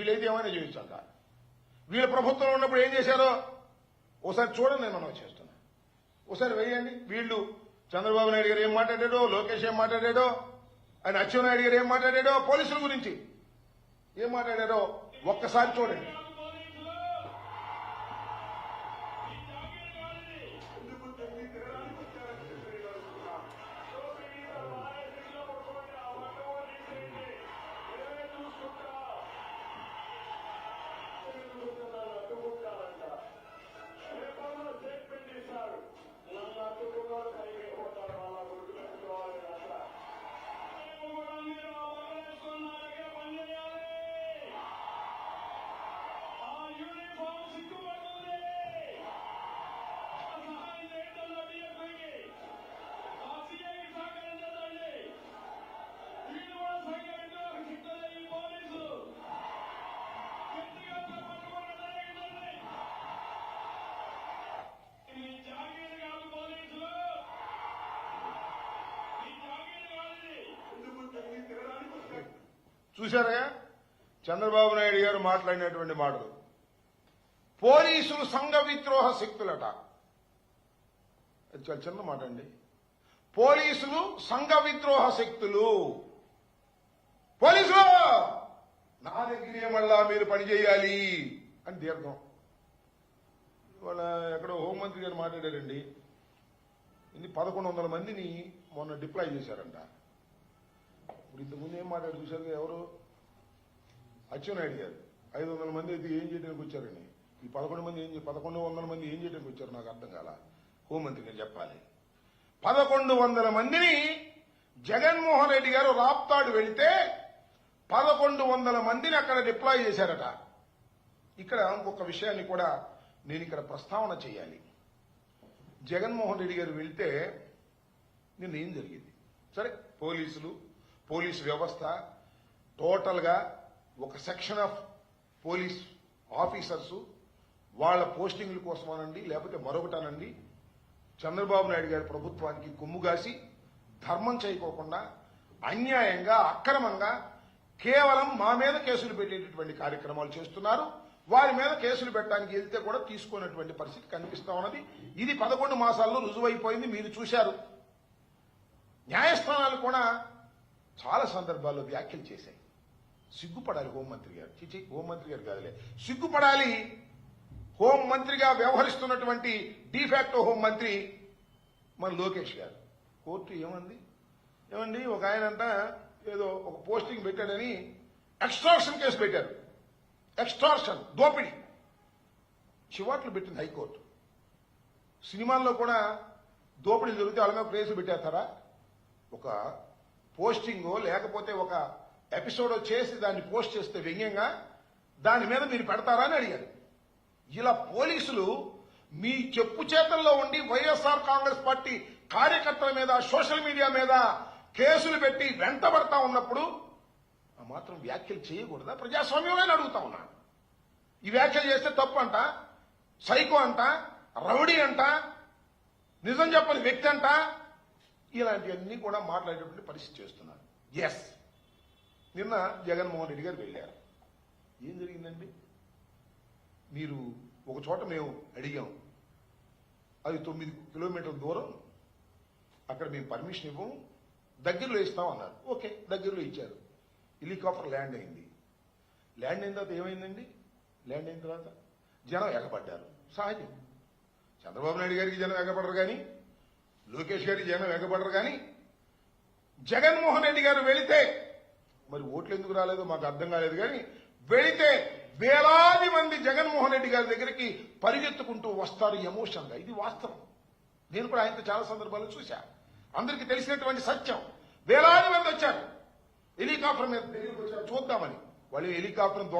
వీళ్ళైతే ఏమైనా చేయొచ్చాక వీళ్ళ ప్రభుత్వంలో ఉన్నప్పుడు ఏం చేశారో ఒకసారి చూడండి, నేను మనం చేస్తున్నా. ఒకసారి వేయండి. వీళ్ళు చంద్రబాబు నాయుడు గారు ఏం మాట్లాడాడో, లోకేష్ ఏం మాట్లాడాడో, ఆయన అచ్చెన్నాయుడు గారు ఏం మాట్లాడాడో, పోలీసుల గురించి ఏం మాట్లాడారో ఒక్కసారి చూడండి. చూశారా చంద్రబాబు నాయుడు గారు మాట్లాడినటువంటి మాటలు? పోలీసులు సంఘ విద్రోహ శక్తులట. అది చాలా చిన్న మాట అండి. పోలీసులు సంఘ విద్రోహ శక్తులు. పోలీసులు నా దగ్గరే మళ్ళా మీరు పనిచేయాలి అని దీర్ఘం. ఇవాళ ఎక్కడో హోంమంత్రి గారు మాట్లాడారండి. ఇది 1100 మందిని మొన్న డిప్లాయ్ చేశారంట. ఇప్పుడు ఇంతకుముందు ఏం మాట్లాడు చూశారు? ఎవరు? అచ్చెన్నాయుడు గారు 500 మంది అయితే ఏం చేయడానికి వచ్చారండి. ఈ 1100 మంది ఏం చేయడానికి వచ్చారు నాకు అర్థం కాల. హోంమంత్రి గారు చెప్పాలి. 1100 మందిని జగన్మోహన్ రెడ్డి గారు రాప్తాడు వెళితే 1100 మందిని అక్కడ డిప్లాయ్ చేశారట. ఇక్కడ ఇంకొక విషయాన్ని కూడా నేను ఇక్కడ ప్రస్తావన చేయాలి. జగన్మోహన్ రెడ్డి గారు వెళ్తే నిన్న ఏం జరిగింది? సరే, పోలీసు వ్యవస్థ టోటల్ గా ఒక సెక్షన్ ఆఫ్ పోలీస్ ఆఫీసర్స్ వాళ్ళ పోస్టింగ్ల కోసమనండి, లేకపోతే మరొకటనండి, చంద్రబాబు నాయుడు గారి ప్రభుత్వానికి కొమ్ముగాసి ధర్మం చేయకోకుండా అన్యాయంగా అక్రమంగా కేవలం మా మీద కేసులు పెట్టేటటువంటి కార్యక్రమాలు చేస్తున్నారు. వారి మీద కేసులు పెట్టడానికి వెళ్తే కూడా తీసుకున్నటువంటి పరిస్థితి కనిపిస్తా ఉన్నది. ఇది 11 మాసాల్లో రుజువైపోయింది. మీరు చూశారు. న్యాయస్థానాలు కూడా చాలా సందర్భాల్లో వ్యాఖ్యలు చేశాయి. సిగ్గుపడాలి హోంమంత్రి గారు. చిచి, హోంమంత్రి గారు కాదులే, సిగ్గుపడాలి. హోంమంత్రిగా వ్యవహరిస్తున్నటువంటి డిఫాక్టో హోంమంత్రి మన లోకేష్ గారు. కోర్టు ఏమండి ఒక ఆయనంట ఏదో ఒక పోస్టింగ్ పెట్టాడని ఎక్స్టార్షన్ కేసు పెట్టారు. ఎక్స్టార్షన్, దోపిడీ, చివాట్లు పెట్టింది హైకోర్టు. సినిమాల్లో కూడా దోపిడీలు జరిగితే వాళ్ళ మీద కేసులు పెట్టేస్తారా? ఒక పోస్టింగో లేకపోతే ఒక ఎపిసోడో చేసి దాన్ని పోస్ట్ చేస్తే వ్యంగ్యంగా దాని మీద మీరు పెడతారా అని అడిగారు. ఇలా పోలీసులు మీ చెప్పు చేతల్లో ఉండి వైఎస్ఆర్ కాంగ్రెస్ పార్టీ కార్యకర్తల మీద సోషల్ మీడియా మీద కేసులు పెట్టి వెంటబడతా ఉన్నప్పుడు ఆ మాత్రం వ్యాఖ్యలు చేయకూడదా? ప్రజాస్వామ్యమే అడుగుతా ఉన్నా. ఈ వ్యాఖ్యలు చేస్తే తప్పు అంట, సైకో అంట, రౌడీ అంట, నిజం చెప్పని వ్యక్తి అంట, ఇలాంటివన్నీ కూడా మాట్లాడేటువంటి పరిస్థితి చేస్తున్నారు. ఎస్, నిన్న జగన్మోహన్ రెడ్డి గారు వెళ్ళారు. ఏం జరిగిందండి? మీరు ఒక చోట మేము అడిగాం, అది 9 కిలోమీటర్ల దూరం, అక్కడ మేము పర్మిషన్ ఇవ్వము, దగ్గరలో ఇస్తాం అన్నారు. ఓకే, దగ్గరలో ఇచ్చారు. హెలికాప్టర్ ల్యాండ్ అయింది. ల్యాండ్ అయిన తర్వాత ఏమైందండి? ల్యాండ్ అయిన తర్వాత జనం ఎగబడ్డారు. సహజం. చంద్రబాబు నాయుడు గారికి జనం ఎగబడరు కానీ, లోకేష్ గారికి జనం ఎగబడరు కానీ, జగన్మోహన్ రెడ్డి గారు వెళితే మరి ఓట్లు ఎందుకు రాలేదో మాకు అర్థం కాలేదు కానీ, వెళితే వేలాది మంది జగన్మోహన్ రెడ్డి గారి దగ్గరికి పరిగెత్తుకుంటూ వస్తారు ఎమోషన్గా. ఇది వాస్తవం. నేను కూడా ఆయనతో చాలా సందర్భాలు చూశా. అందరికీ తెలిసినటువంటి సత్యం. వేలాది మంది వచ్చారు హెలికాప్టర్ మీద దగ్గరికి వచ్చారు చూద్దామని. వాళ్ళు హెలికాప్టర్